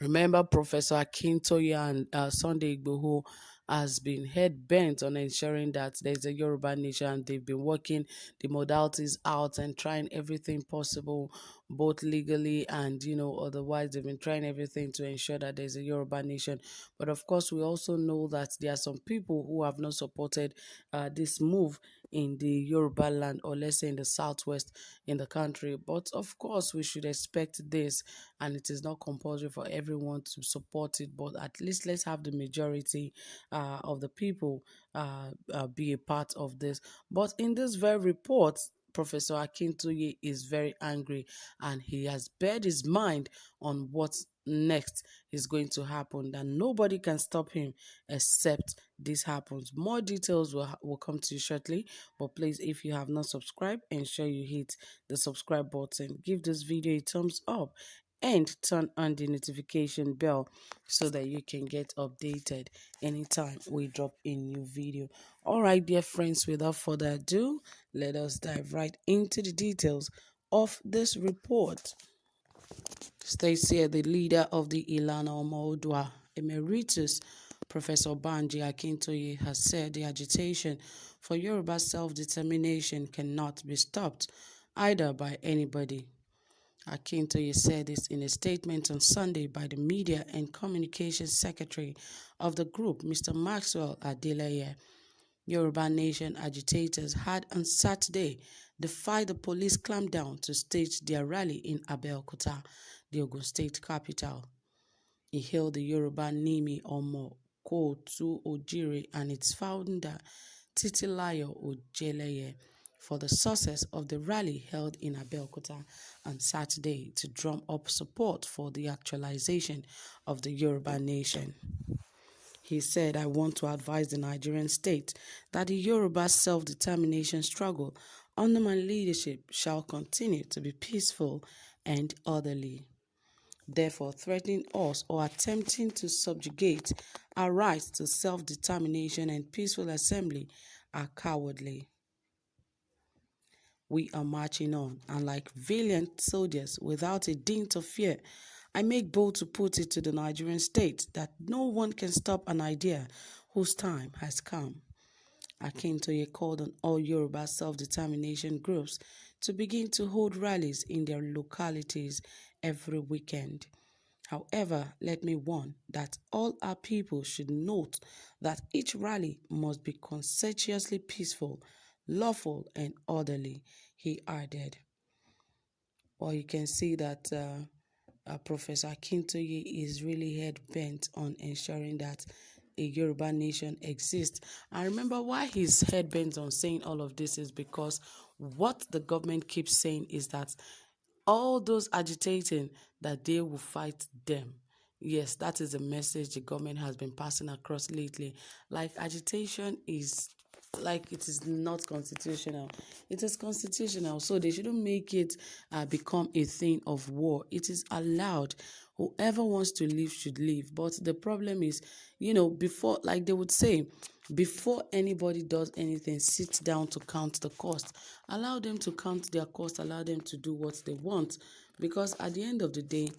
Remember, Professor Akintoye and Sunday Igboho has been head bent on ensuring that there's a Yoruba nation. They've been working the modalities out and trying everything possible, both legally and otherwise. They've been trying everything to ensure that there's a Yoruba nation. But of course, we also know that there are some people who have not supported this move in the Yoruba land, or let's say in the southwest in the country. But of course, we should expect this, and it is not compulsory for everyone to support it. But at least let's have the majority of the people be a part of this. But in this very report, Professor Akintoye is very angry, and he has bared his mind on what next is going to happen, that nobody can stop him except this happens. More details will come to you shortly, but please, if you have not subscribed, ensure you hit the subscribe button, give this video a thumbs up, and turn on the notification bell so that you can get updated anytime we drop a new video. All right, dear friends, without further ado, let us dive right into the details of this report. States here, the leader of the Ilana Omoodua Emeritus, Professor Banji Akintoye, has said the agitation for Yoruba self-determination cannot be stopped either by anybody. Akintoye said this in a statement on Sunday by the Media and Communications Secretary of the group, Mr. Maxwell Adeleye. Yoruba Nation agitators had on Saturday defied the police clampdown to stage their rally in Abeokuta, the Ogun State capital. He hailed the Yoruba Nimi Omo Kootu Ojire and its founder Titilayo Ojeleye for the success of the rally held in Abeokuta on Saturday to drum up support for the actualization of the Yoruba Nation. He said, "I want to advise the Nigerian state that the Yoruba self-determination struggle under my leadership shall continue to be peaceful and orderly. Therefore, threatening us or attempting to subjugate our rights to self-determination and peaceful assembly are cowardly. We are marching on, and like valiant soldiers without a dint of fear, I make bold to put it to the Nigerian state that no one can stop an idea whose time has come." Akintoye called on all Yoruba self-determination groups to begin to hold rallies in their localities every weekend. However, let me warn that all our people should note that each rally must be conscientiously peaceful, lawful, and orderly, he added. Well, you can see that Professor Akintoye is really head-bent on ensuring that a Yoruba nation exists. And remember, why he's head-bent on saying all of this is because what the government keeps saying is that all those agitating, that they will fight them. Yes, that is the message the government has been passing across lately. Like, agitation is like, it is not constitutional. It is constitutional, so they shouldn't make it become a thing of war. It is allowed. Whoever wants to leave should leave. But the problem is, before, like they would say, before anybody does anything, sit down to count the cost. Allow them to count their cost. Allow them to do what they want. Because at the end of the day,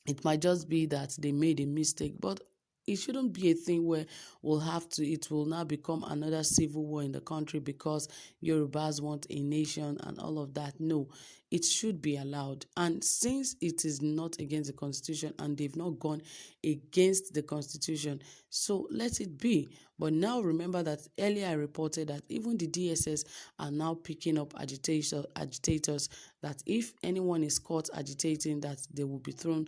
it might just be that they made a mistake. But it shouldn't be a thing where it will now become another civil war in the country because Yorubas want a nation and all of that. No, it should be allowed. And since it is not against the constitution and they've not gone against the constitution, so let it be. But now remember that earlier I reported that even the DSS are now picking up agitators, that if anyone is caught agitating, that they will be thrown,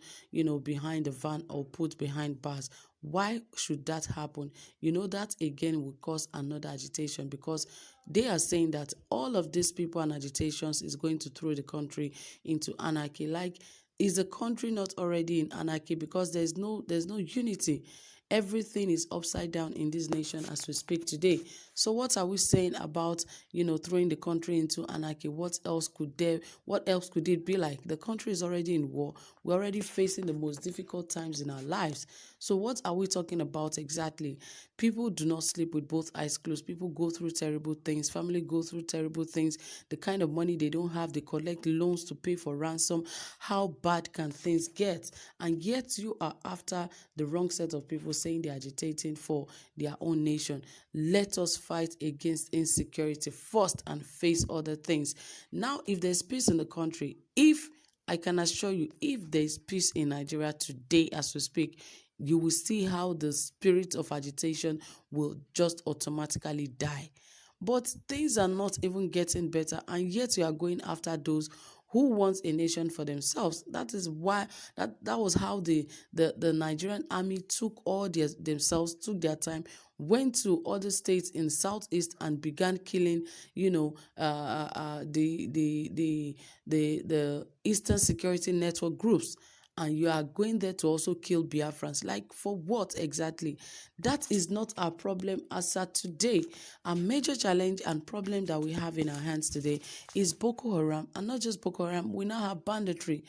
behind the van or put behind bars. Why should that happen? That again will cause another agitation, because they are saying that all of these people and agitations is going to throw the country into anarchy. Like, is the country not already in anarchy? Because there's no unity. Everything is upside down in this nation as we speak today. So what are we saying about, throwing the country into anarchy? What else could it be like? The country is already in war. We're already facing the most difficult times in our lives. So what are we talking about exactly? People do not sleep with both eyes closed. People go through terrible things. Family go through terrible things. The kind of money they don't have, they collect loans to pay for ransom. How bad can things get? And yet you are after the wrong set of people saying they're agitating for their own nation. Let us fight against insecurity first and face other things. Now, if there's peace in the country, if I can assure you, if there is peace in Nigeria today as we speak, you will see how the spirit of agitation will just automatically die. But things are not even getting better, and yet you are going after those who want a nation for themselves. That is why that was how the Nigerian army took themselves, took their time, went to other states in southeast and began killing, the Eastern Security Network groups. And you are going there to also kill Biafrans. Like, for what exactly? That is not our problem as at today. A major challenge and problem that we have in our hands today is Boko Haram. And not just Boko Haram, we now have banditry,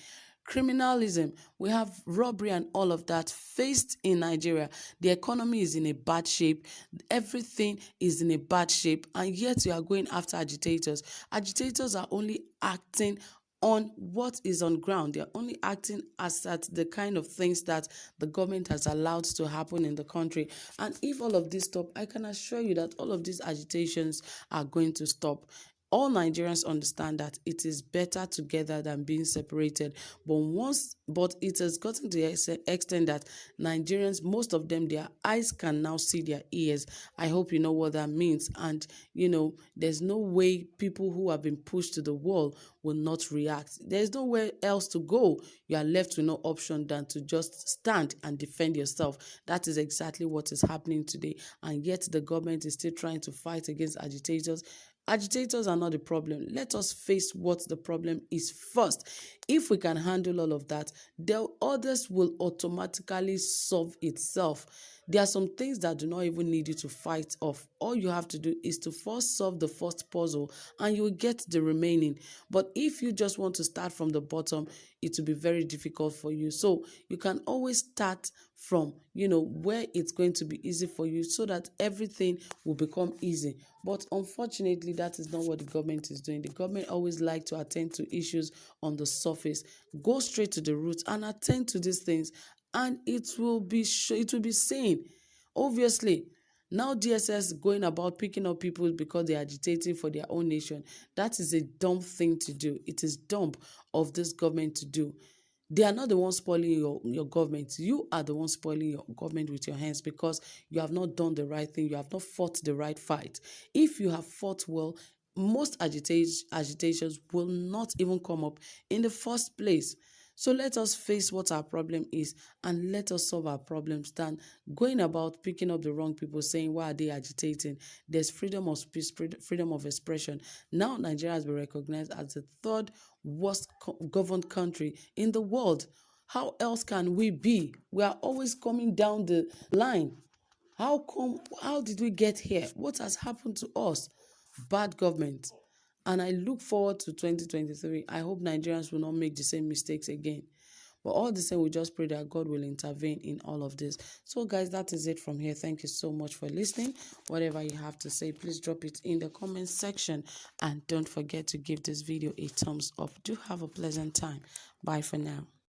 criminalism, we have robbery and all of that faced in Nigeria. The economy is in a bad shape. Everything is in a bad shape. And yet you are going after agitators. Agitators are only acting on what is on ground. They're only acting as at the kind of things that the government has allowed to happen in the country. And if all of this stop, I can assure you that all of these agitations are going to stop. All Nigerians understand that it is better together than being separated. But it has gotten to the extent that Nigerians, most of them, their eyes can now see their ears. I hope you know what that means. And, there's no way people who have been pushed to the wall will not react. There's nowhere else to go. You are left with no option than to just stand and defend yourself. That is exactly what is happening today. And yet the government is still trying to fight against agitators. Agitators are not the problem. Let us face what the problem is first. If we can handle all of that, the others will automatically solve itself. There are some things that do not even need you to fight off. All you have to do is to first solve the first puzzle and you will get the remaining. But if you just want to start from the bottom, it will be very difficult for you. So you can always start from, where it's going to be easy for you so that everything will become easy. But unfortunately, that is not what the government is doing. The government always like to attend to issues on the surface. Go straight to the roots and attend to these things, and it will be seen. Obviously, now DSS going about picking up people because they're agitating for their own nation. That is a dumb thing to do. It is dumb of this government to do. They are not the ones spoiling your government. You are the ones spoiling your government with your hands because you have not done the right thing. You have not fought the right fight. If you have fought well, most agitations will not even come up in the first place. So let us face what our problem is and let us solve our problems than going about picking up the wrong people saying, why are they agitating? There's freedom of speech, freedom of expression. Now Nigeria has been recognized as the third worst governed country in the world. How else can we be? We are always coming down the line. How did we get here? What has happened to us? Bad government. And I look forward to 2023. I hope Nigerians will not make the same mistakes again. But all the same, we just pray that God will intervene in all of this. So, guys, that is it from here. Thank you so much for listening. Whatever you have to say, please drop it in the comment section. And don't forget to give this video a thumbs up. Do have a pleasant time. Bye for now.